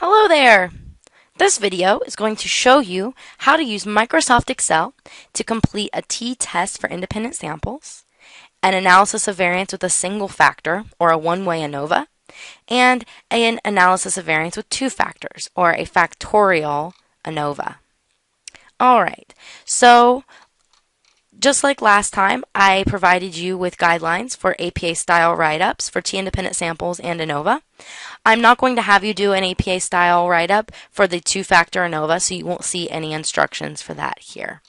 Hello there! This video is going to show you how to use Microsoft Excel to complete a t-test for independent samples, an analysis of variance with a single factor or a one-way ANOVA, and an analysis of variance with two factors or a factorial ANOVA. Alright, so just like last time, I provided you with guidelines for APA-style write-ups for t-independent samples and ANOVA. I'm not going to have you do an APA-style write-up for the two-factor ANOVA, so you won't see any instructions for that here.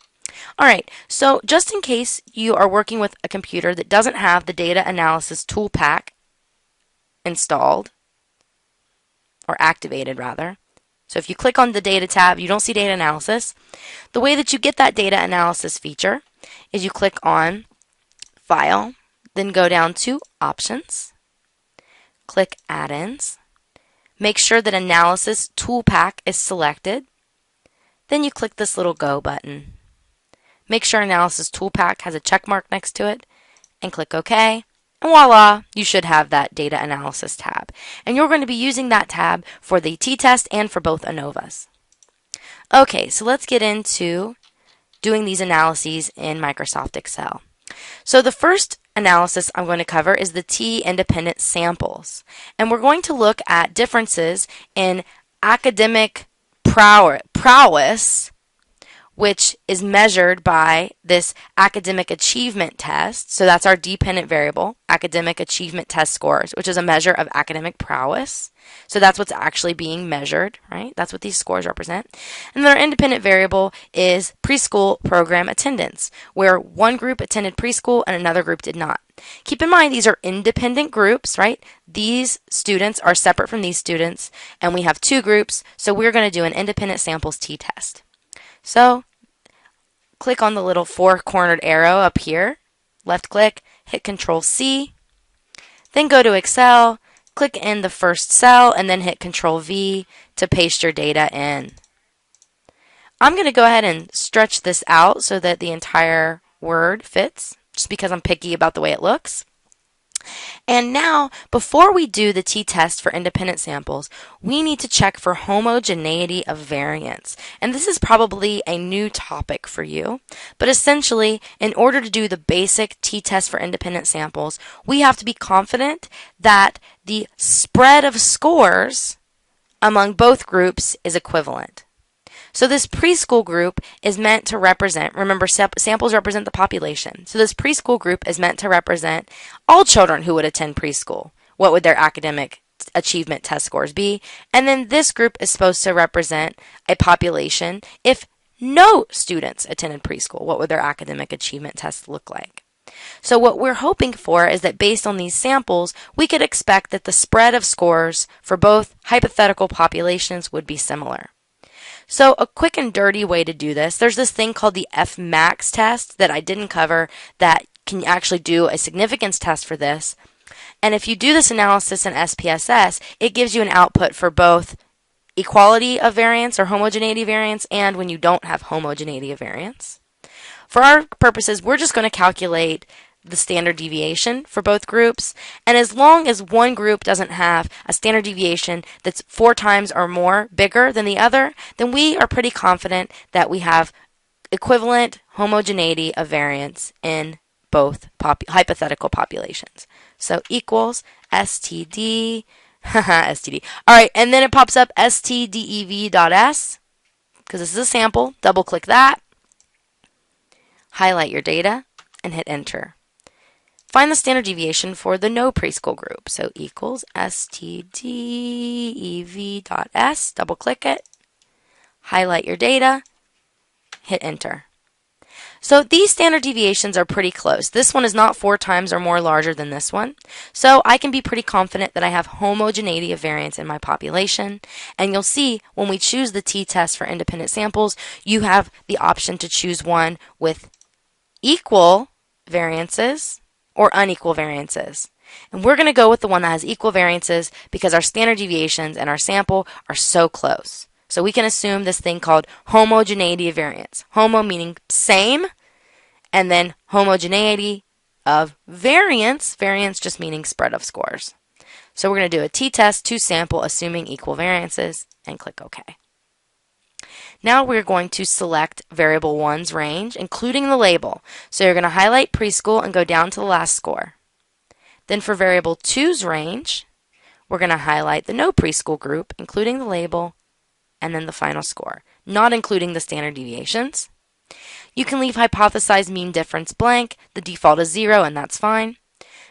Alright, so just in case you are working with a computer that doesn't have the data analysis tool pack installed, or activated rather, so if you click on the data tab, you don't see data analysis. The way that you get that data analysis feature is you click on File, then go down to Options, click Add-ins, make sure that Analysis Tool Pack is selected, then you click this little Go button. Make sure Analysis Tool Pack has a check mark next to it, and click OK, and voila, you should have that Data Analysis tab. And you're going to be using that tab for the t-test and for both ANOVAs. Okay, so let's get into doing these analyses in Microsoft Excel. So the first analysis I'm going to cover is the t-independent samples. And we're going to look at differences in academic prowess, which is measured by this academic achievement test. So that's our dependent variable, academic achievement test scores, which is a measure of academic prowess. So that's what's actually being measured, right? That's what these scores represent. And then our independent variable is preschool program attendance, where one group attended preschool and another group did not. Keep in mind, these are independent groups, right? These students are separate from these students, and we have two groups, so we're going to do an independent samples t-test. So click on the little four-cornered arrow up here, left click, hit Control-C, then go to Excel, click in the first cell, and then hit Control-V to paste your data in. I'm going to go ahead and stretch this out so that the entire word fits, just because I'm picky about the way it looks. And now, before we do the t-test for independent samples, we need to check for homogeneity of variance. And this is probably a new topic for you, but essentially, in order to do the basic t-test for independent samples, we have to be confident that the spread of scores among both groups is equivalent. So this preschool group is meant to represent, remember samples represent the population, so this preschool group is meant to represent all children who would attend preschool. What would their academic achievement test scores be? And then this group is supposed to represent a population if no students attended preschool. What would their academic achievement test look like? So what we're hoping for is that based on these samples, we could expect that the spread of scores for both hypothetical populations would be similar. So a quick and dirty way to do this, there's this thing called the F-max test that I didn't cover that can actually do a significance test for this. And if you do this analysis in SPSS, it gives you an output for both equality of variance or homogeneity of variance and when you don't have homogeneity of variance. For our purposes, we're just going to calculate the standard deviation for both groups, and as long as one group doesn't have a standard deviation that's 4 times or more bigger than the other, then we are pretty confident that we have equivalent homogeneity of variance in both hypothetical populations. So equals STD, STD. Alright, and then it pops up stdev.s, because this is a sample. Double click that, highlight your data, and hit enter. Find the standard deviation for the no preschool group. So equals stdev.s, double click it, highlight your data, hit enter. So these standard deviations are pretty close. This one is not 4 times or more larger than this one. So I can be pretty confident that I have homogeneity of variance in my population. And you'll see when we choose the t-test for independent samples, you have the option to choose one with equal variances or unequal variances. And we're going to go with the one that has equal variances because our standard deviations and our sample are so close. So we can assume this thing called homogeneity of variance. Homo meaning same, and then homogeneity of variance, variance just meaning spread of scores. So we're going to do a t-test to sample assuming equal variances and click OK. Now we're going to select variable 1's range, including the label. So you're going to highlight preschool and go down to the last score. Then for variable 2's range, we're going to highlight the no preschool group, including the label, and then the final score, not including the standard deviations. You can leave hypothesized mean difference blank. The default is 0, and that's fine.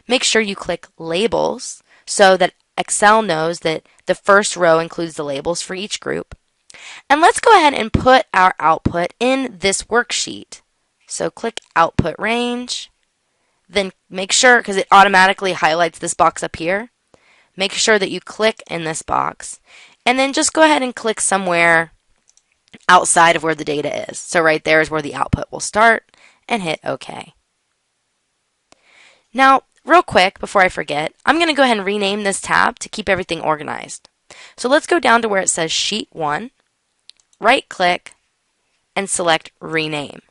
Make sure you click labels so that Excel knows that the first row includes the labels for each group. And let's go ahead and put our output in this worksheet. So click output range, then make sure, because it automatically highlights this box up here, make sure that you click in this box, and then just go ahead and click somewhere outside of where the data is. So right there is where the output will start, and hit OK. Now, real quick, before I forget, I'm going to go ahead and rename this tab to keep everything organized. So let's go down to where it says Sheet 1, right-click, and select Rename.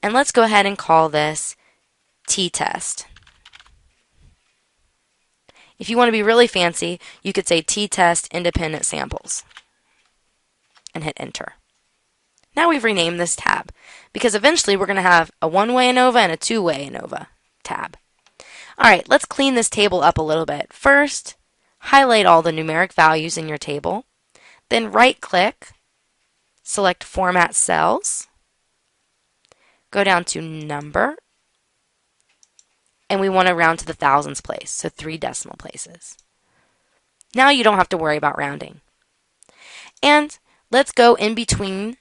And let's go ahead and call this t-test. If you want to be really fancy, you could say t-test independent samples and hit enter. Now we've renamed this tab because eventually we're going to have a one-way ANOVA and a two-way ANOVA tab. Alright, let's clean this table up a little bit. First, highlight all the numeric values in your table, then right-click, select Format Cells, go down to Number, and we want to round to the thousands place, so 3 decimal places. Now you don't have to worry about rounding. And let's go in between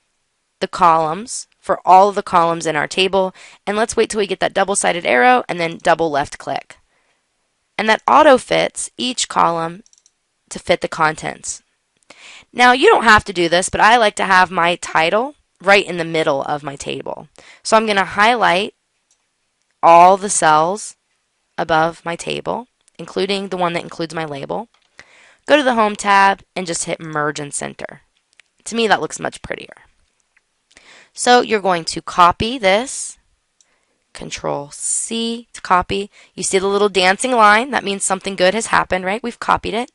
the columns for all of the columns in our table, and let's wait till we get that double-sided arrow and then double left click. And that auto fits each column to fit the contents. Now you don't have to do this, but I like to have my title right in the middle of my table. So I'm going to highlight all the cells above my table, including the one that includes my label. Go to the Home tab and just hit Merge and Center. To me, that looks much prettier. So you're going to copy this, Control C to copy. You see the little dancing line? That means something good has happened, right? We've copied it.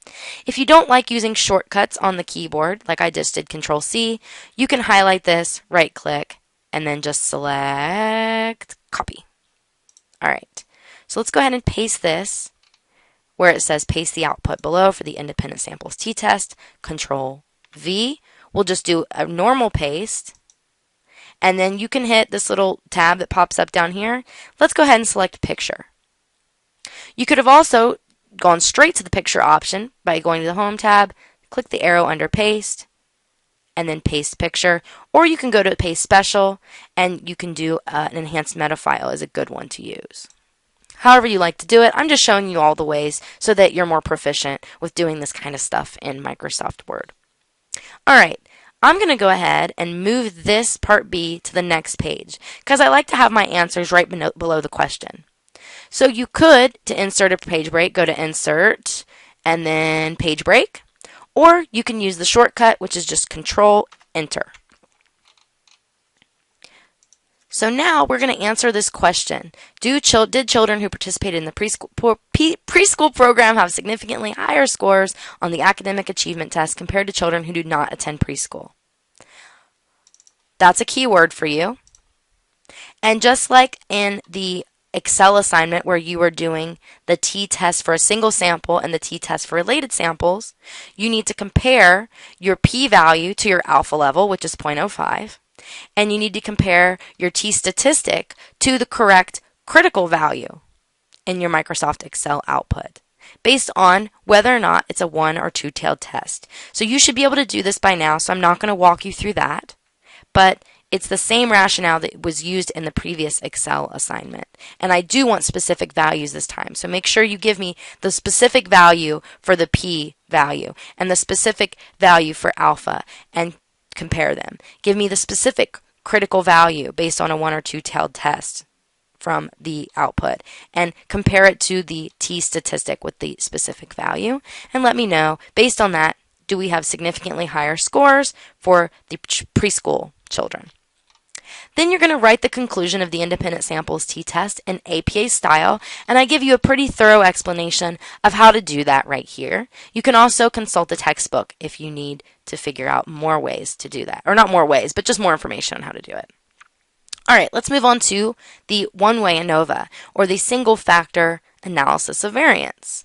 If you don't like using shortcuts on the keyboard, like I just did Control C, you can highlight this, right click, and then just select Copy. Alright, so let's go ahead and paste this where it says paste the output below for the independent samples t-test. Control V. We'll just do a normal paste. And then you can hit this little tab that pops up down here. Let's go ahead and select Picture. You could have also gone straight to the Picture option by going to the Home tab, click the arrow under Paste, and then Paste Picture. Or you can go to Paste Special, and you can do an enhanced meta file is a good one to use. However you like to do it, I'm just showing you all the ways so that you're more proficient with doing this kind of stuff in Microsoft Word. Alright. I'm going to go ahead and move this part B to the next page because I like to have my answers right below the question. So you could, to insert a page break, go to Insert and then Page Break, or you can use the shortcut, which is just Control Enter. So now we're going to answer this question. Did children who participated in the preschool program have significantly higher scores on the academic achievement test compared to children who do not attend preschool? That's a keyword for you. And just like in the Excel assignment where you were doing the t-test for a single sample and the t-test for related samples, you need to compare your p-value to your alpha level, which is 0.05. And you need to compare your t-statistic to the correct critical value in your Microsoft Excel output based on whether or not it's a one or two-tailed test. So you should be able to do this by now, so I'm not going to walk you through that, but it's the same rationale that was used in the previous Excel assignment. And I do want specific values this time, so make sure you give me the specific value for the p value and the specific value for alpha and compare them. Give me the specific critical value based on a one or two-tailed test from the output and compare it to the t-statistic with the specific value and let me know, based on that, do we have significantly higher scores for the preschool children? Then you're going to write the conclusion of the independent samples t-test in APA style, and I give you a pretty thorough explanation of how to do that right here. You can also consult the textbook if you need to figure out more ways to do that. Or not more ways, but just more information on how to do it. All right, let's move on to the one-way ANOVA, or the single factor analysis of variance.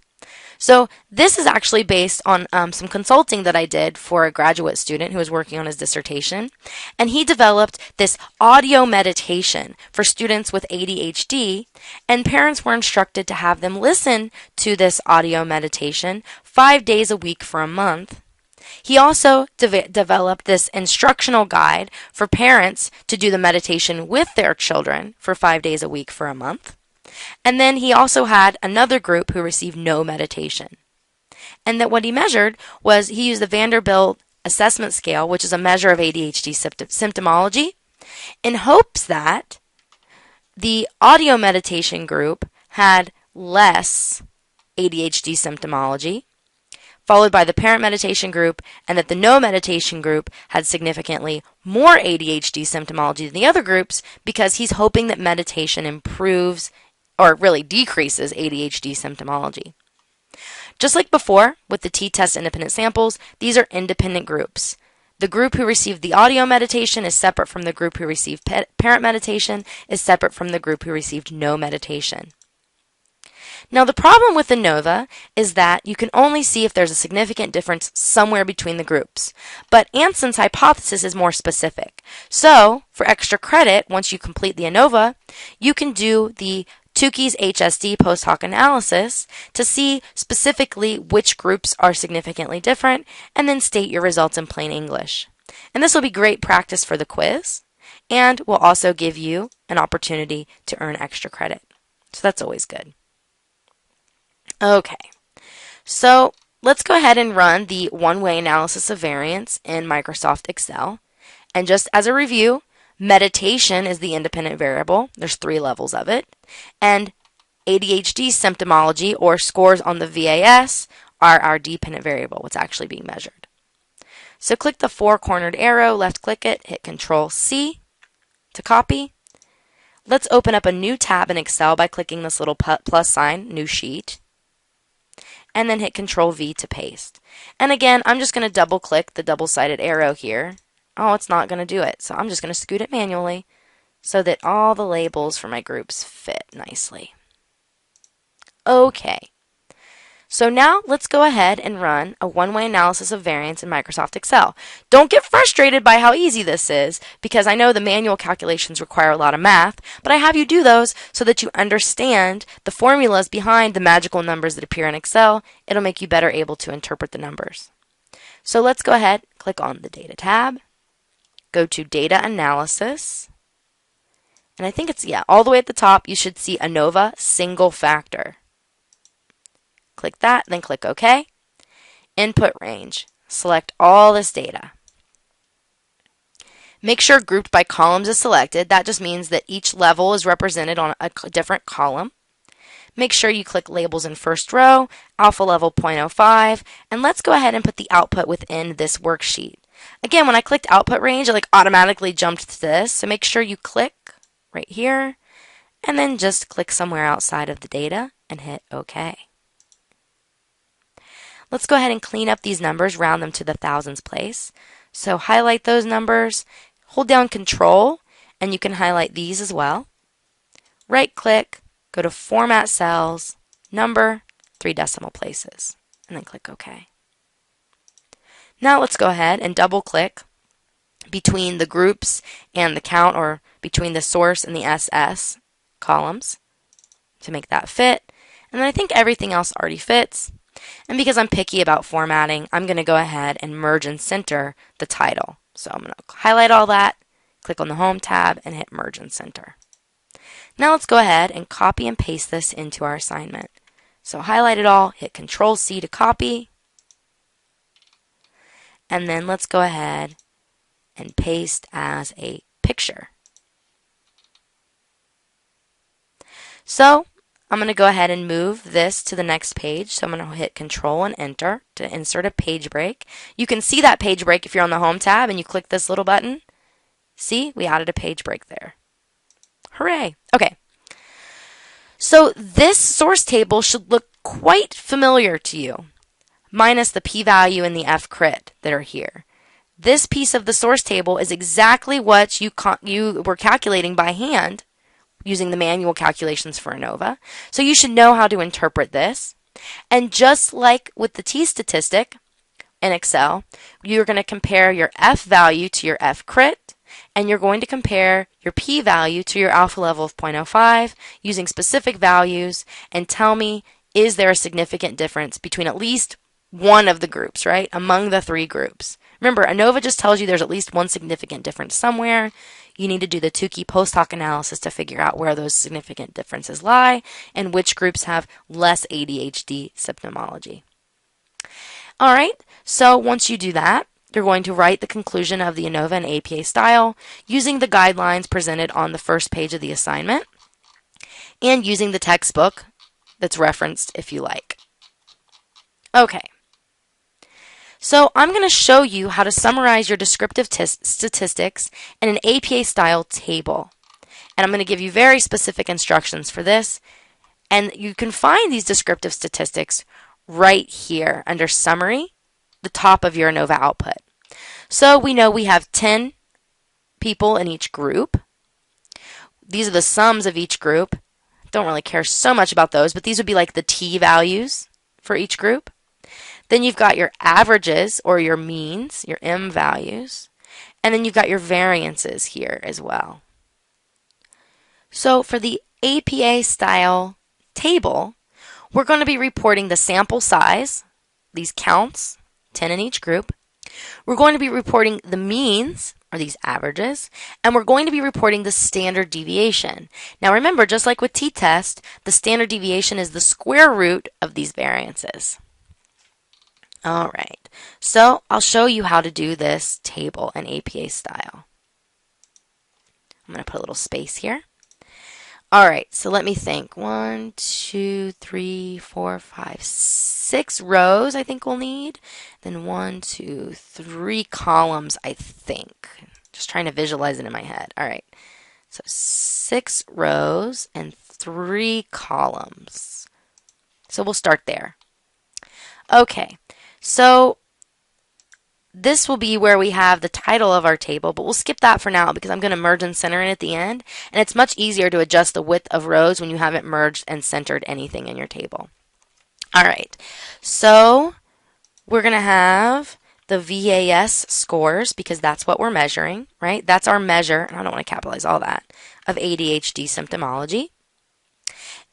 So this is actually based on some consulting that I did for a graduate student who was working on his dissertation. And he developed this audio meditation for students with ADHD, and parents were instructed to have them listen to this audio meditation 5 days a week for a month. He also developed this instructional guide for parents to do the meditation with their children for 5 days a week for a month. And then he also had another group who received no meditation. And that what he measured was he used the Vanderbilt Assessment Scale, which is a measure of ADHD symptomology, in hopes that the audio meditation group had less ADHD symptomology, followed by the parent meditation group, and that the no meditation group had significantly more ADHD symptomology than the other groups, because he's hoping that meditation improves or really decreases ADHD symptomology. Just like before with the t-test independent samples, these are independent groups. The group who received the audio meditation is separate from the group who received parent meditation, is separate from the group who received no meditation. Now the problem with ANOVA is that you can only see if there's a significant difference somewhere between the groups. But Anson's hypothesis is more specific. So for extra credit, once you complete the ANOVA, you can do the Tukey's HSD post hoc analysis to see specifically which groups are significantly different, and then state your results in plain English. And this will be great practice for the quiz, and will also give you an opportunity to earn extra credit. So that's always good. Okay, so let's go ahead and run the one-way analysis of variance in Microsoft Excel. And just as a review, meditation is the independent variable. There's 3 levels of it. And ADHD symptomology, or scores on the VAS, are our dependent variable, what's actually being measured. So click the 4-cornered arrow, left-click it, hit Control-C to copy. Let's open up a new tab in Excel by clicking this little plus sign, New Sheet, and then hit Control-V to paste. And again, I'm just going to double-click the double-sided arrow here. Oh, it's not going to do it, so I'm just going to scoot it manually so that all the labels for my groups fit nicely. Okay, so now let's go ahead and run a one-way analysis of variance in Microsoft Excel. Don't get frustrated by how easy this is, because I know the manual calculations require a lot of math, but I have you do those so that you understand the formulas behind the magical numbers that appear in Excel. It'll make you better able to interpret the numbers. So let's go ahead, click on the Data tab, go to Data Analysis, and I think it's, all the way at the top, you should see ANOVA Single Factor. Click that, then click OK. Input range. Select all this data. Make sure grouped by columns is selected. That just means that each level is represented on a different column. Make sure you click labels in first row, alpha level 0.05, and let's go ahead and put the output within this worksheet. Again, when I clicked output range, it automatically jumped to this, so make sure you click right here, and then just click somewhere outside of the data and hit OK. Let's go ahead and clean up these numbers, round them to the thousands place. So highlight those numbers, hold down Control, and you can highlight these as well. Right click, go to Format Cells, Number, 3 decimal places, and then click OK. Now let's go ahead and double click between the groups and the count, or between the source and the SS columns to make that fit. And then I think everything else already fits. And because I'm picky about formatting, I'm going to go ahead and merge and center the title. So I'm going to highlight all that, click on the Home tab, and hit Merge and Center. Now let's go ahead and copy and paste this into our assignment. So highlight it all, hit Control-C to copy, and then let's go ahead and paste as a picture. So I'm going to go ahead and move this to the next page. So I'm going to hit Control and Enter to insert a page break. You can see that page break if you're on the Home tab and you click this little button. See, we added a page break there. Hooray! Okay. So this source table should look quite familiar to you, minus the p-value and the f-crit that are here. This piece of the source table is exactly what you were calculating by hand using the manual calculations for ANOVA. So you should know how to interpret this. And just like with the t-statistic in Excel, you're going to compare your f value to your f-crit, and you're going to compare your p-value to your alpha level of 0.05 using specific values and tell me, is there a significant difference between at least one of the groups, right, among the three groups? Remember, ANOVA just tells you there's at least one significant difference somewhere. You need to do the Tukey post hoc analysis to figure out where those significant differences lie and which groups have less ADHD symptomology. All right, so once you do that, you're going to write the conclusion of the ANOVA and APA style using the guidelines presented on the first page of the assignment and using the textbook that's referenced if you like. Okay. So I'm going to show you how to summarize your descriptive statistics in an APA-style table. And I'm going to give you very specific instructions for this. And you can find these descriptive statistics right here under Summary, the top of your ANOVA output. So we know we have 10 people in each group. These are the sums of each group. Don't really care so much about those, but these would be like the t values for each group. Then you've got your averages or your means, your m values, and then you've got your variances here as well. So for the APA style table, we're going to be reporting the sample size, these counts, 10 in each group. We're going to be reporting the means, or these averages, and we're going to be reporting the standard deviation. Now remember, just like with t-test, the standard deviation is the square root of these variances. All right, so I'll show you how to do this table in APA style. I'm going to put a little space here. All right, so let me think. 1, 2, 3, 4, 5, 6 rows I think we'll need. Then 1, 2, 3 columns, I think. Just trying to visualize it in my head. All right, so 6 rows and 3 columns. So we'll start there. Okay, so this will be where we have the title of our table, but we'll skip that for now because I'm going to merge and center it at the end. And it's much easier to adjust the width of rows when you haven't merged and centered anything in your table. All right, so we're going to have the VAS scores because that's what we're measuring, right? That's our measure, and I don't want to capitalize all that, of ADHD symptomology.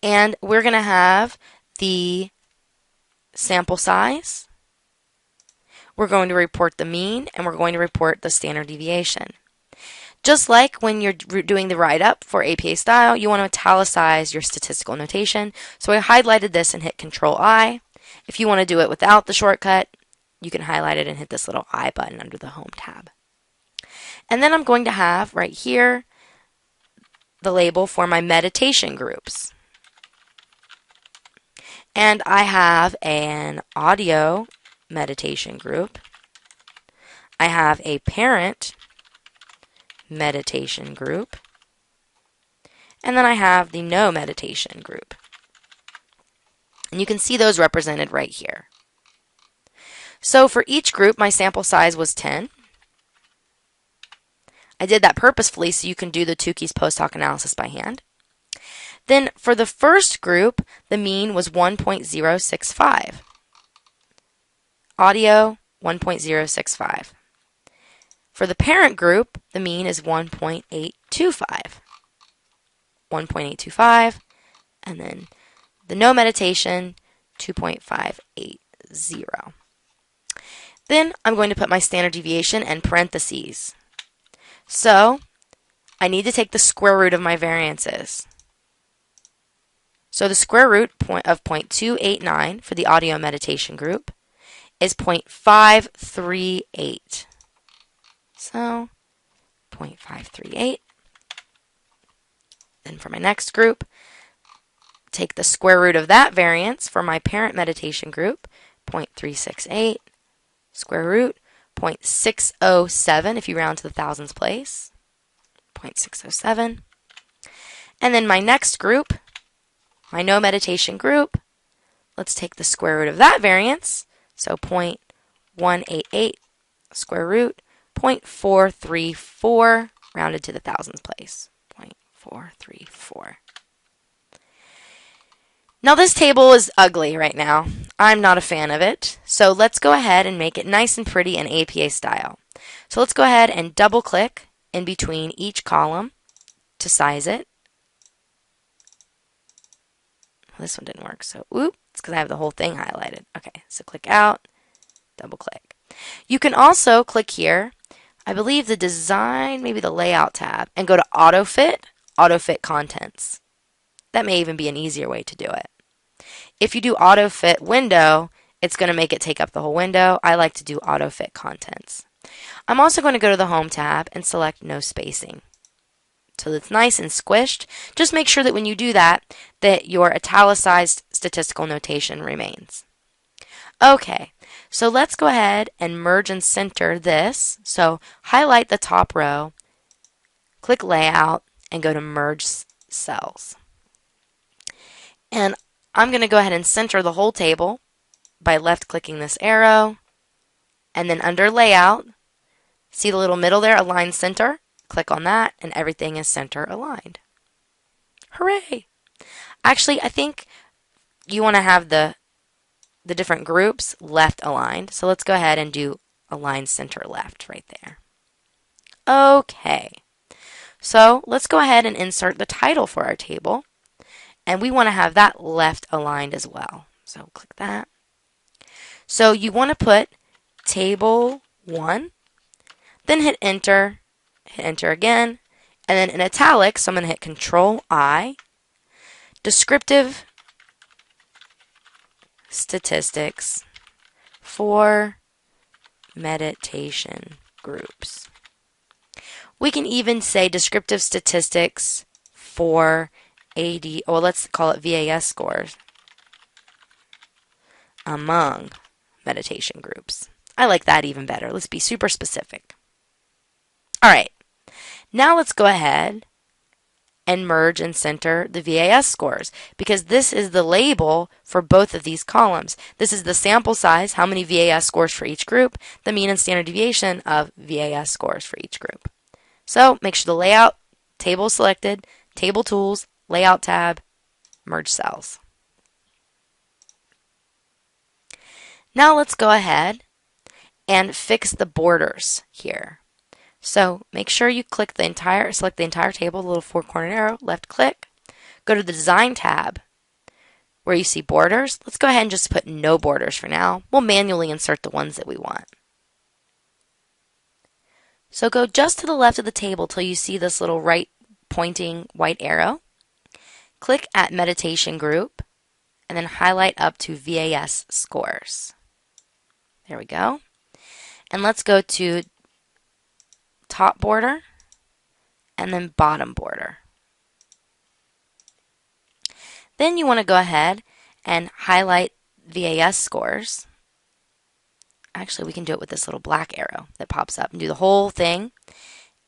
And we're going to have the sample size. We're going to report the mean, and we're going to report the standard deviation. Just like when you're doing the write-up for APA style, you want to italicize your statistical notation. So I highlighted this and hit Control-I. If you want to do it without the shortcut, you can highlight it and hit this little I button under the Home tab. And then I'm going to have right here the label for my meditation groups. And I have an audio meditation group. I have a parent meditation group. And then I have the no meditation group. And you can see those represented right here. So for each group, my sample size was 10. I did that purposefully so you can do the Tukey's post hoc analysis by hand. Then for the first group, the mean was 1.065. Audio, 1.065. For the parent group, the mean is 1.825. 1.825, and then the no meditation, 2.580. Then I'm going to put my standard deviation in parentheses. So I need to take the square root of my variances. So the square root of 0.289 for the audio meditation group is 0.538. So 0.538. Then for my next group, take the square root of that variance for my parent meditation group, 0.368. Square root, 0.607 if you round to the thousands place. 0.607. And then my next group, my no meditation group, let's take the square root of that variance. So 0.188 square root, 0.434, rounded to the thousandth place, 0.434. Now this table is ugly right now. I'm not a fan of it. So let's go ahead and make it nice and pretty in APA style. So let's go ahead and double click in between each column to size it. This one didn't work, so it's because I have the whole thing highlighted. Okay, so click out, double click. You can also click here, I believe the design, maybe the layout tab, and go to auto fit contents. That may even be an easier way to do it. If you do auto fit window, it's going to make it take up the whole window. I like to do auto fit contents. I'm also going to go to the home tab and select no spacing. So it's nice and squished. Just make sure that when you do that your italicized statistical notation remains. Okay, so let's go ahead and merge and center this. So highlight the top row, click layout, and go to merge cells. And I'm going to go ahead and center the whole table by left clicking this arrow, and then under layout, see the little middle there, align center? Click on that, and everything is center aligned. Hooray! Actually, I think you want to have the different groups left aligned. So let's go ahead and do align center left right there. Okay. So let's go ahead and insert the title for our table. And we want to have that left aligned as well. So click that. So you want to put table 1, then hit enter again, and then in italics, so I'm going to hit Control I, descriptive statistics for meditation groups. We can even say descriptive statistics for let's call it VAS scores among meditation groups. I like that even better. Let's be super specific. All right, now let's go ahead and merge and center the VAS scores, because this is the label for both of these columns. This is the sample size, how many VAS scores for each group, the mean and standard deviation of VAS scores for each group. So make sure the layout table is selected, table tools, layout tab, merge cells. Now let's go ahead and fix the borders here. So make sure you select the entire table, the little four-cornered arrow, left click, go to the design tab where you see borders. Let's go ahead and just put no borders for now. We'll manually insert the ones that we want. So go just to the left of the table till you see this little right pointing white arrow. Click at meditation group and then highlight up to VAS scores. There we go. And let's go to top border and then bottom border. Then you want to go ahead and highlight VAS scores. Actually, we can do it with this little black arrow that pops up and do the whole thing,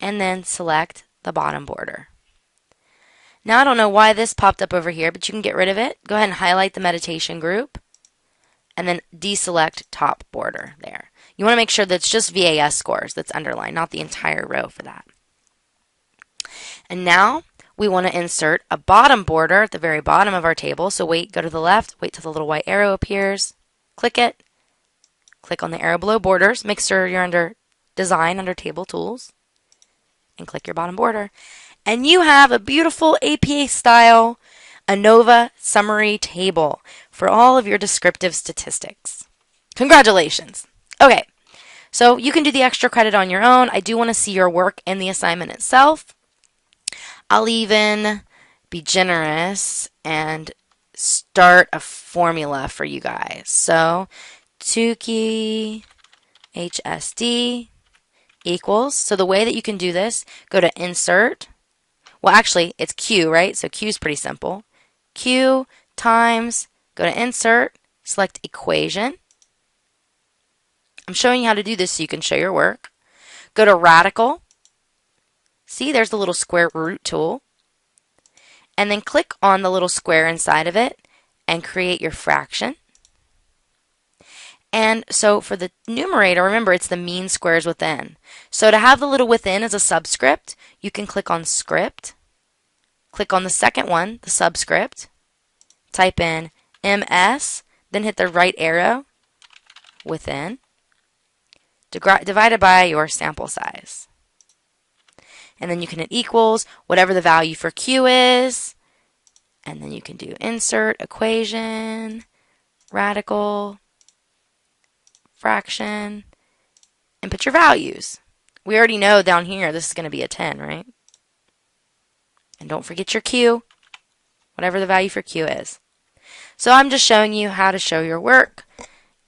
and then select the bottom border. Now I don't know why this popped up over here, but you can get rid of it. Go ahead and highlight the meditation group and then deselect top border there. You want to make sure that it's just VAS scores that's underlined, not the entire row for that. And now we want to insert a bottom border at the very bottom of our table. So go to the left, wait till the little white arrow appears, click it, click on the arrow below borders, make sure you're under design under table tools, and click your bottom border. And you have a beautiful APA style ANOVA summary table for all of your descriptive statistics. Congratulations! Okay, so you can do the extra credit on your own. I do want to see your work in the assignment itself. I'll even be generous and start a formula for you guys. So Tukey HSD equals, so the way that you can do this, go to insert. Well, actually, it's Q, right? So Q is pretty simple. Q times, go to insert, select equation. I'm showing you how to do this so you can show your work. Go to radical, See, there's the little square root tool. And then click on the little square inside of it and create your fraction. And so for the numerator, remember it's the mean squares within. So to have the little within as a subscript, you can click on script, click on the second one, the subscript, type in ms, then hit the right arrow, within, divided by your sample size. And then you can hit equals, whatever the value for q is, and then you can do insert, equation, radical, fraction, and put your values. We already know down here this is going to be a 10, right? And don't forget your q, whatever the value for q is. So I'm just showing you how to show your work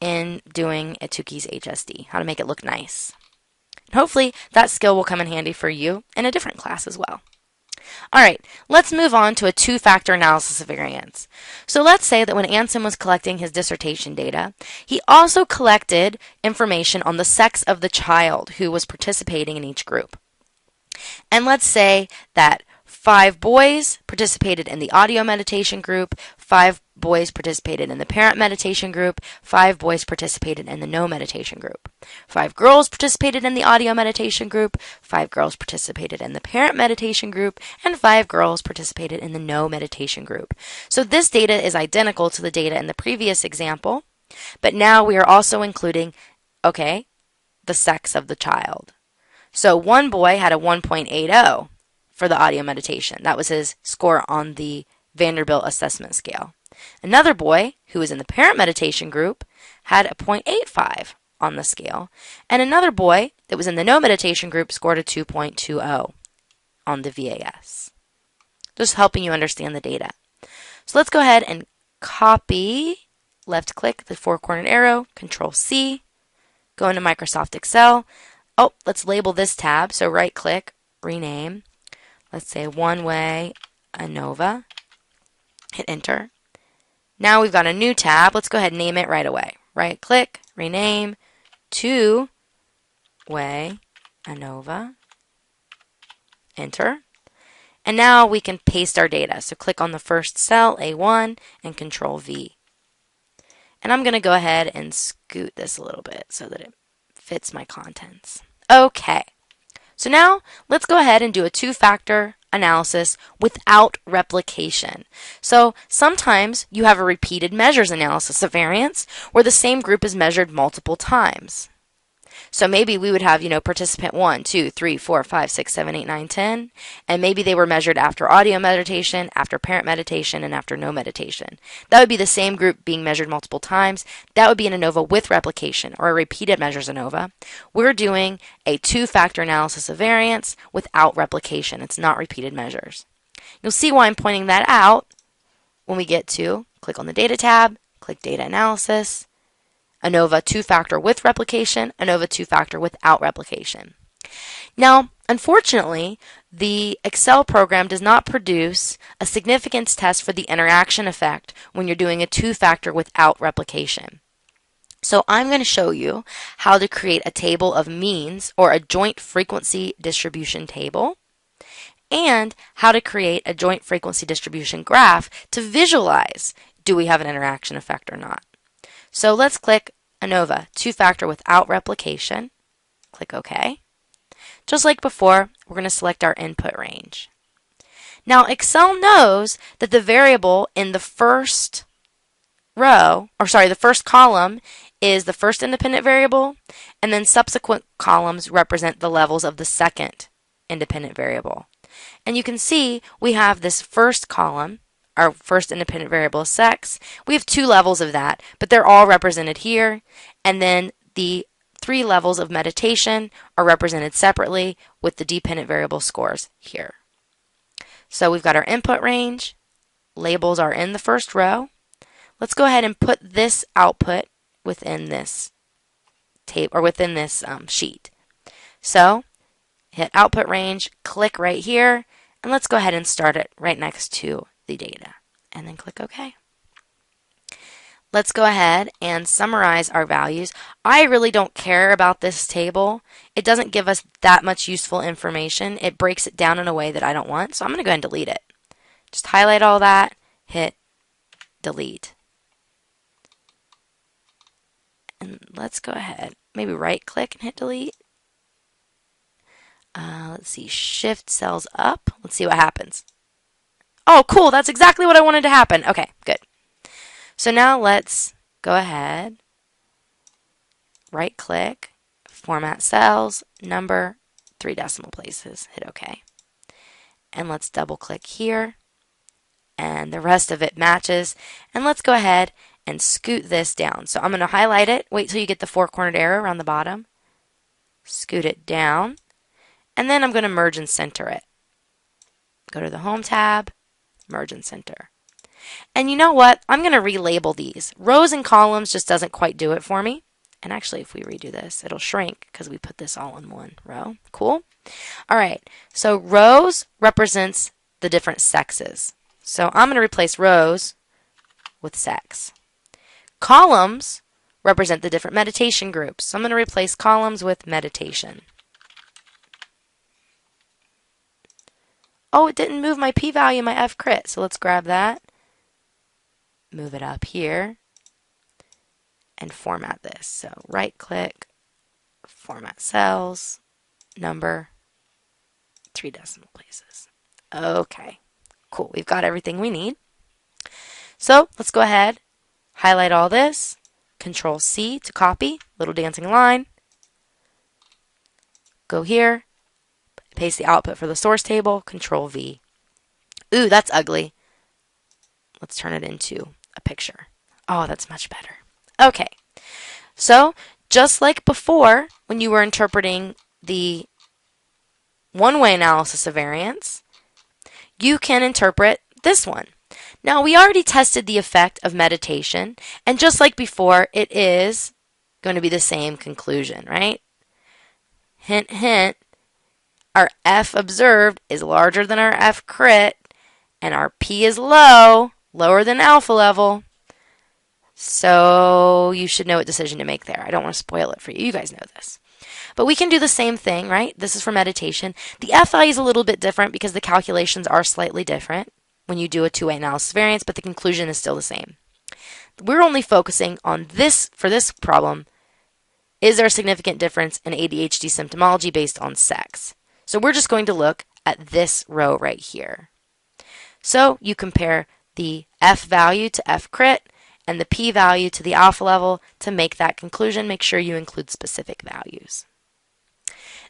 in doing a Tukey's HSD, how to make it look nice. And hopefully that skill will come in handy for you in a different class as well. Alright, let's move on to a two-factor analysis of variance. So let's say that when Anson was collecting his dissertation data, he also collected information on the sex of the child who was participating in each group. And let's say that 5 boys participated in the audio meditation group, 5 boys participated in the parent meditation group, 5 boys participated in the no meditation group. 5 girls participated in the audio meditation group, 5 girls participated in the parent meditation group, and 5 girls participated in the no meditation group. So this data is identical to the data in the previous example, but now we are also including, okay, the sex of the child. So one boy had a 1.80 for the audio meditation. That was his score on the Vanderbilt assessment scale. Another boy, who was in the parent meditation group, had a 0.85 on the scale. And another boy that was in the no meditation group scored a 2.20 on the VAS. Just helping you understand the data. So let's go ahead and copy, left click the 4-cornered arrow, Control C, go into Microsoft Excel. Oh, let's label this tab. So right click, rename. Let's say one-way ANOVA. Hit enter. Now we've got a new tab. Let's go ahead and name it right away. Right click, rename, two-way ANOVA. Enter. And now we can paste our data. So click on the first cell, A1, and Control V. And I'm going to go ahead and scoot this a little bit so that it fits my contents. Okay. So now let's go ahead and do a two-factor analysis without replication. So sometimes you have a repeated measures analysis of variance where the same group is measured multiple times. So maybe we would have, participant 1, 2, 3, 4, 5, 6, 7, 8, 9, 10, and maybe they were measured after audio meditation, after parent meditation, and after no meditation. That would be the same group being measured multiple times. That would be an ANOVA with replication, or a repeated measures ANOVA. We're doing a two-factor analysis of variance without replication. It's not repeated measures. You'll see why I'm pointing that out when we get to click on the Data tab, click Data Analysis, ANOVA two-factor with replication, ANOVA two-factor without replication. Now, unfortunately, the Excel program does not produce a significance test for the interaction effect when you're doing a two-factor without replication. So I'm going to show you how to create a table of means or a joint frequency distribution table, and how to create a joint frequency distribution graph to visualize, do we have an interaction effect or not? So let's click ANOVA, two-factor without replication. Click OK. Just like before, we're going to select our input range. Now Excel knows that the variable in the first the first column is the first independent variable, and then subsequent columns represent the levels of the second independent variable. And you can see we have this first column, our first independent variable is sex. We have 2 levels of that, but they're all represented here. And then the 3 levels of meditation are represented separately with the dependent variable scores here. So we've got our input range. Labels are in the first row. Let's go ahead and put this output within this table or within this sheet. So hit output range, click right here, and let's go ahead and start it right next to the data, and then click OK. let's go ahead and summarize our values. I really don't care about this table. It doesn't give us that much useful information. It breaks it down in a way that I don't want, so I'm going to go ahead and delete it. Just highlight all that, hit delete. And let's go ahead, maybe right click and hit delete. Let's see, shift cells up. Let's see what happens. Oh, cool, that's exactly what I wanted to happen. Okay, good. So now let's go ahead, right click, format cells, number, 3 decimal places, hit OK. And let's double click here, and the rest of it matches. And let's go ahead and scoot this down. So I'm going to highlight it, wait till you get the 4-cornered arrow around the bottom, scoot it down, and then I'm going to merge and center it. Go to the Home tab, merge and center. And you know what? I'm going to relabel these. Rows and columns just doesn't quite do it for me. And actually, if we redo this, it'll shrink because we put this all in one row. Cool? All right. So rows represents the different sexes. So I'm going to replace rows with sex. Columns represent the different meditation groups. So I'm going to replace columns with meditation. Oh, it didn't move my p-value, my f-crit. So let's grab that, move it up here, and format this. So right click, format cells, number, 3 decimal places. Okay, cool. We've got everything we need. So let's go ahead, highlight all this, Control C to copy, little dancing line. Go here, paste the output for the source table, Control V. Ooh, that's ugly. Let's turn it into a picture. Oh, that's much better. Okay, so just like before, when you were interpreting the one-way analysis of variance, you can interpret this one. Now, we already tested the effect of meditation, and just like before, it is going to be the same conclusion, right? Hint, hint, our F observed is larger than our F crit, and our P is low, lower than alpha level. So you should know what decision to make there. I don't want to spoil it for you. You guys know this. But we can do the same thing, right? This is for meditation. The F value is a little bit different because the calculations are slightly different when you do a two-way analysis variance, but the conclusion is still the same. We're only focusing on this for this problem. Is there a significant difference in ADHD symptomology based on sex? So we're just going to look at this row right here. So you compare the F value to F crit and the P value to the alpha level to make that conclusion. Make sure you include specific values.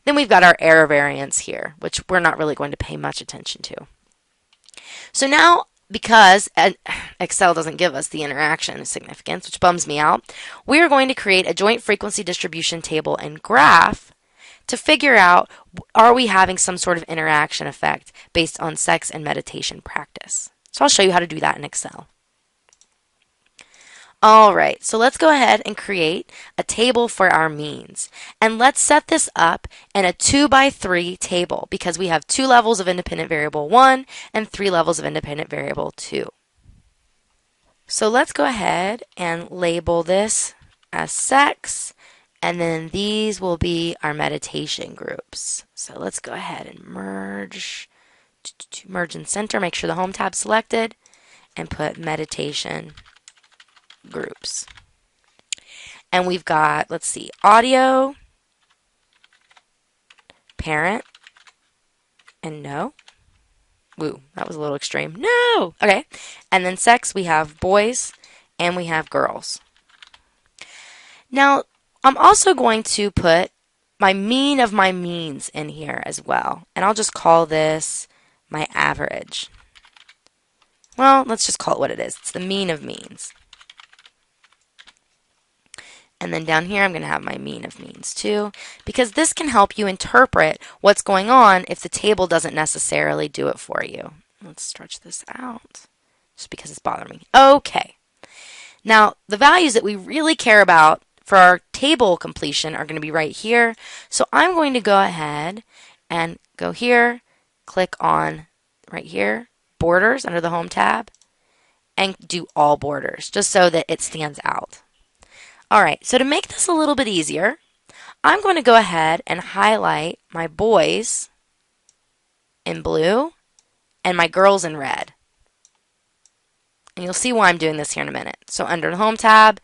Then we've got our error variance here, which we're not really going to pay much attention to. So now, because Excel doesn't give us the interaction significance, which bums me out, we're going to create a joint frequency distribution table and graph to figure out, are we having some sort of interaction effect based on sex and meditation practice? So I'll show you how to do that in Excel. All right, so let's go ahead and create a table for our means. And let's set this up in a 2x3 table because we have 2 levels of independent variable 1 and 3 levels of independent variable 2. So let's go ahead and label this as sex, and then these will be our meditation groups. So let's go ahead and merge and center, make sure the Home tab selected, and put meditation groups. And we've got, let's see, audio, parent, and no. Woo, that was a little extreme. No! Okay. And then sex, we have boys and we have girls. Now, I'm also going to put my mean of my means in here as well. And I'll just call this my average. Well, let's just call it what it is. It's the mean of means. And then down here, I'm going to have my mean of means too, because this can help you interpret what's going on if the table doesn't necessarily do it for you. Let's stretch this out just because it's bothering me. Okay. Now, the values that we really care about for our table completion are going to be right here. So I'm going to go ahead and go here, click on right here, borders under the Home tab, and do all borders, just so that it stands out. All right, so to make this a little bit easier, I'm going to go ahead and highlight my boys in blue and my girls in red. And you'll see why I'm doing this here in a minute. So under the Home tab,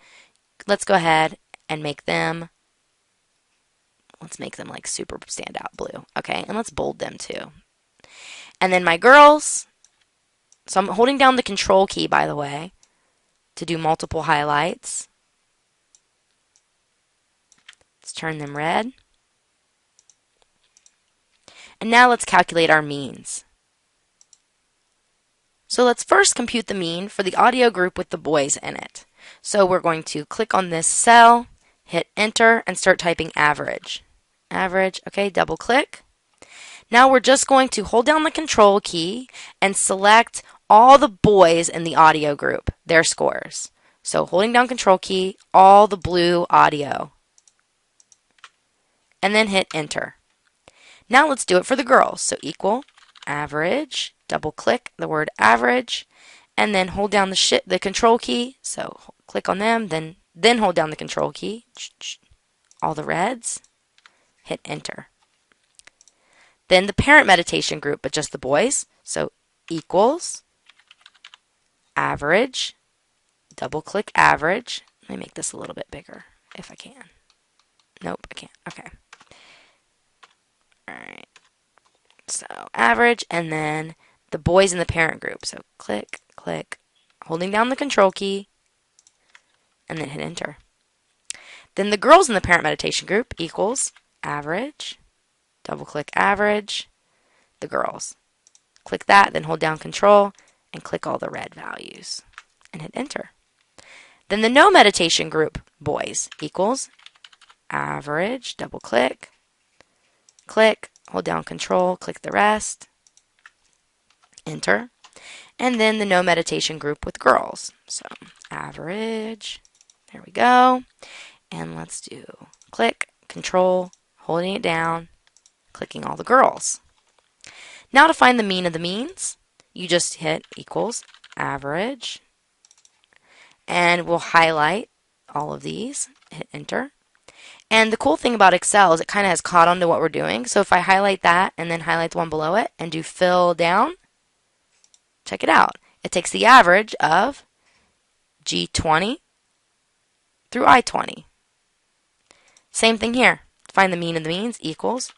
let's go ahead and make them like super standout blue. Okay, and let's bold them too. And then my girls, so I'm holding down the Control key, by the way, to do multiple highlights. Let's turn them red. And now let's calculate our means. So let's first compute the mean for the audio group with the boys in it. So we're going to click on this cell, hit enter, and start typing average. Average, okay, double click. Now we're just going to hold down the Control key and select all the boys in the audio group, their scores. So holding down Control key, all the blue audio. And then hit enter. Now let's do it for the girls. So equal, average, double click the word average, and then hold down the Control key. So click on them, then hold down the Control key, all the reds, hit enter. Then the parent meditation group, but just the boys. So equals, average, double click average. Let me make this a little bit bigger if I can. Nope, I can't. Okay. All right. So average, and then the boys in the parent group. So click, click, holding down the Control key, and then hit enter. Then the girls in the parent meditation group equals average, double click average, the girls. Click that, then hold down Control, and click all the red values, and hit enter. Then the no meditation group, boys, equals average, double click, click, hold down Control, click the rest, enter. And then the no meditation group with girls. So average, there we go. And let's do click, Control, holding it down, clicking all the girls. Now to find the mean of the means, you just hit equals average, and we'll highlight all of these, hit enter. And the cool thing about Excel is it kind of has caught on to what we're doing. So if I highlight that and then highlight the one below it and do fill down, check it out. It takes the average of G20 through I20. Same thing here. Find the mean of the means equals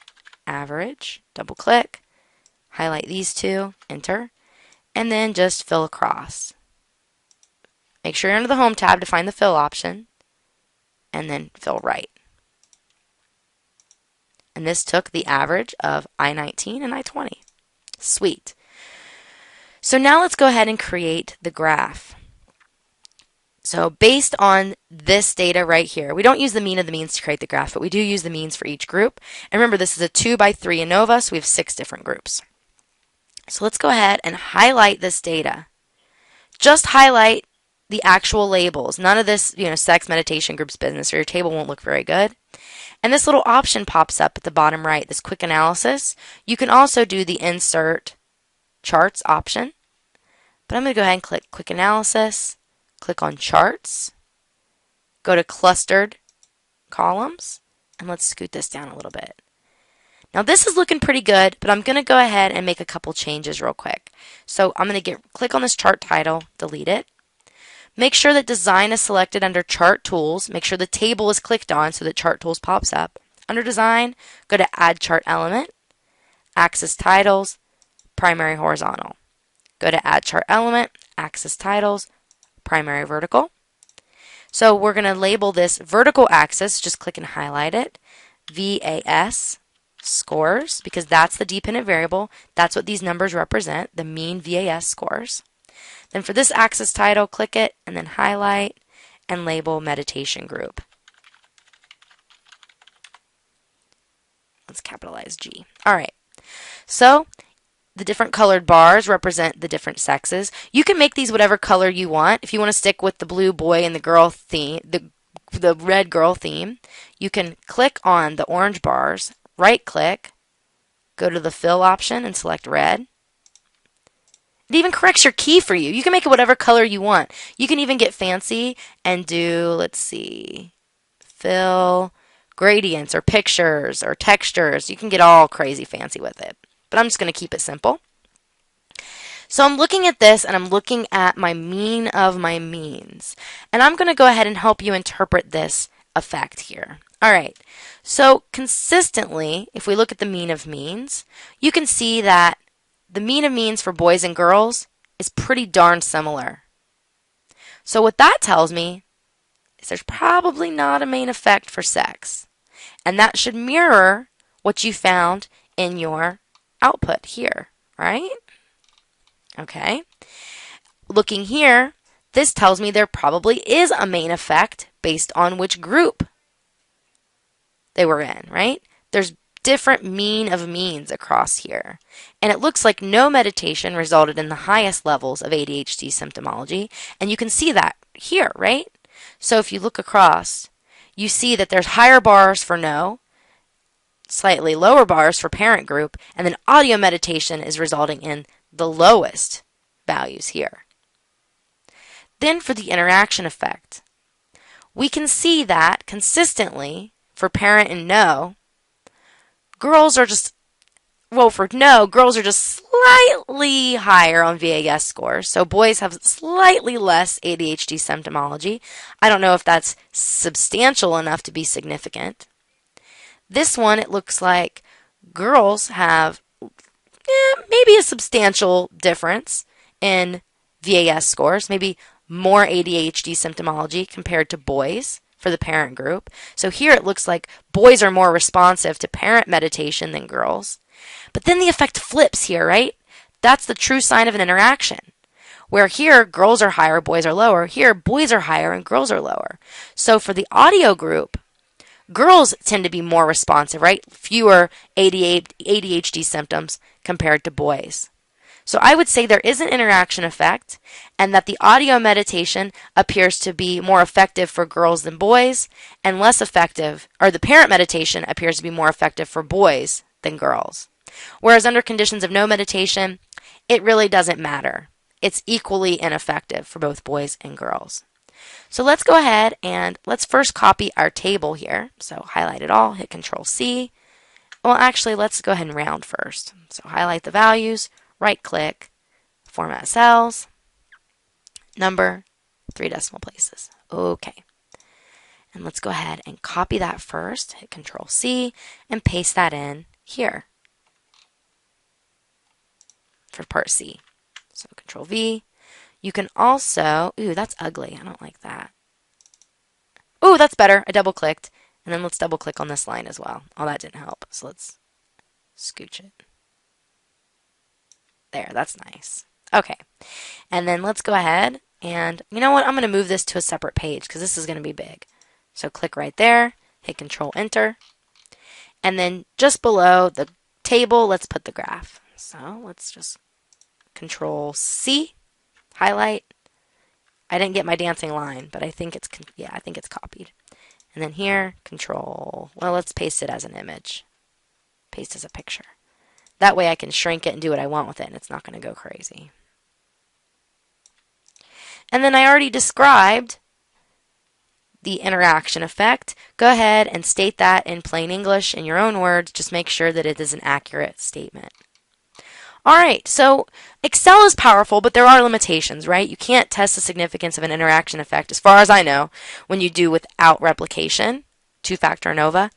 average, double click, highlight these two, enter, and then just fill across. Make sure you're under the Home tab to find the fill option, and then fill right. And this took the average of I-19 and I-20. Sweet. So now let's go ahead and create the graph. So based on this data right here, we don't use the mean of the means to create the graph, but we do use the means for each group. And remember, this is a 2x3 ANOVA, so we have 6 different groups. So let's go ahead and highlight this data. Just highlight the actual labels. None of this, sex meditation groups business, or your table won't look very good. And this little option pops up at the bottom right, this quick analysis. You can also do the insert charts option. But I'm going to go ahead and click quick analysis, click on charts, go to clustered columns, and let's scoot this down a little bit. Now this is looking pretty good, but I'm going to go ahead and make a couple changes real quick. So I'm going to click on this chart title, delete it. Make sure that design is selected under chart tools. Make sure the table is clicked on so that chart tools pops up. Under design, go to add chart element, axis titles, primary horizontal. Go to add chart element, axis titles, primary vertical. So we're going to label this vertical axis, just click and highlight it, VAS scores, because that's the dependent variable. That's what these numbers represent, the mean VAS scores. Then for this axis title, click it and then highlight and label meditation group. Let's capitalize G. All right. So the different colored bars represent the different sexes. You can make these whatever color you want. If you want to stick with the blue boy and the girl theme, the red girl theme, you can click on the orange bars, right click, go to the fill option and select red. It even corrects your key for you. You can make it whatever color you want. You can even get fancy and do, let's see, fill gradients or pictures or textures. You can get all crazy fancy with it. But I'm just going to keep it simple. So I'm looking at this and I'm looking at my mean of my means. And I'm going to go ahead and help you interpret this effect here. All right, so consistently, if we look at the mean of means, you can see that the mean of means for boys and girls is pretty darn similar. So what that tells me is there's probably not a main effect for sex. And that should mirror what you found in your output here, right? Okay. Looking here, this tells me there probably is a main effect based on which group they were in, right? There's different mean of means across here. And it looks like no meditation resulted in the highest levels of ADHD symptomology. And you can see that here, right? So if you look across, you see that there's higher bars for no, slightly lower bars for parent group, and then audio meditation is resulting in the lowest values here. Then for the interaction effect, we can see that consistently for parent and no, girls are just slightly higher on VAS scores. So boys have slightly less ADHD symptomology. I don't know if that's substantial enough to be significant. This one, it looks like girls have maybe a substantial difference in VAS scores, maybe more ADHD symptomology compared to boys for the parent group. So here it looks like boys are more responsive to parent meditation than girls. But then the effect flips here, right? That's the true sign of an interaction. Where here, girls are higher, boys are lower. Here, boys are higher and girls are lower. So for the audio group, girls tend to be more responsive, right? Fewer ADHD symptoms compared to boys. So I would say there is an interaction effect, and that the audio meditation appears to be more effective for girls than boys, and less effective, or the parent meditation appears to be more effective for boys than girls. Whereas under conditions of no meditation, it really doesn't matter. It's equally ineffective for both boys and girls. So let's go ahead and let's first copy our table here. So highlight it all, hit Control C. Well, actually, let's go ahead and round first. So highlight the values, right-click, format cells, number, 3 decimal places. Okay. And let's go ahead and copy that first, hit Control C, and paste that in here for part C. So Control V. You can also, ooh, that's ugly. I don't like that. Ooh, that's better. I double-clicked. And then let's double-click on this line as well. Oh, that didn't help. So let's scooch it. There, that's nice. Okay. And then let's go ahead and, you know what? I'm going to move this to a separate page because this is going to be big. So click right there, hit Control Enter. And then just below the table, let's put the graph. So let's just Control C, highlight. I didn't get my dancing line, but I think it's copied. And then here, Control, well, let's paste it as an image. Paste as a picture. That way I can shrink it and do what I want with it, and it's not going to go crazy. And then I already described the interaction effect. Go ahead and state that in plain English in your own words. Just make sure that it is an accurate statement. All right, so Excel is powerful, but there are limitations, right? You can't test the significance of an interaction effect, as far as I know, when you do without replication, two-factor ANOVA.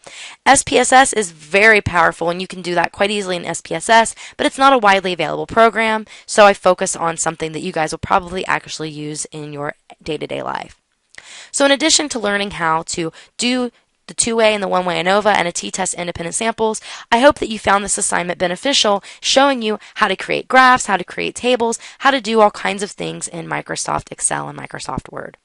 SPSS is very powerful, and you can do that quite easily in SPSS, but it's not a widely available program, so I focus on something that you guys will probably actually use in your day-to-day life. So in addition to learning how to do the two-way and the one-way ANOVA and a t-test independent samples, I hope that you found this assignment beneficial, showing you how to create graphs, how to create tables, how to do all kinds of things in Microsoft Excel and Microsoft Word.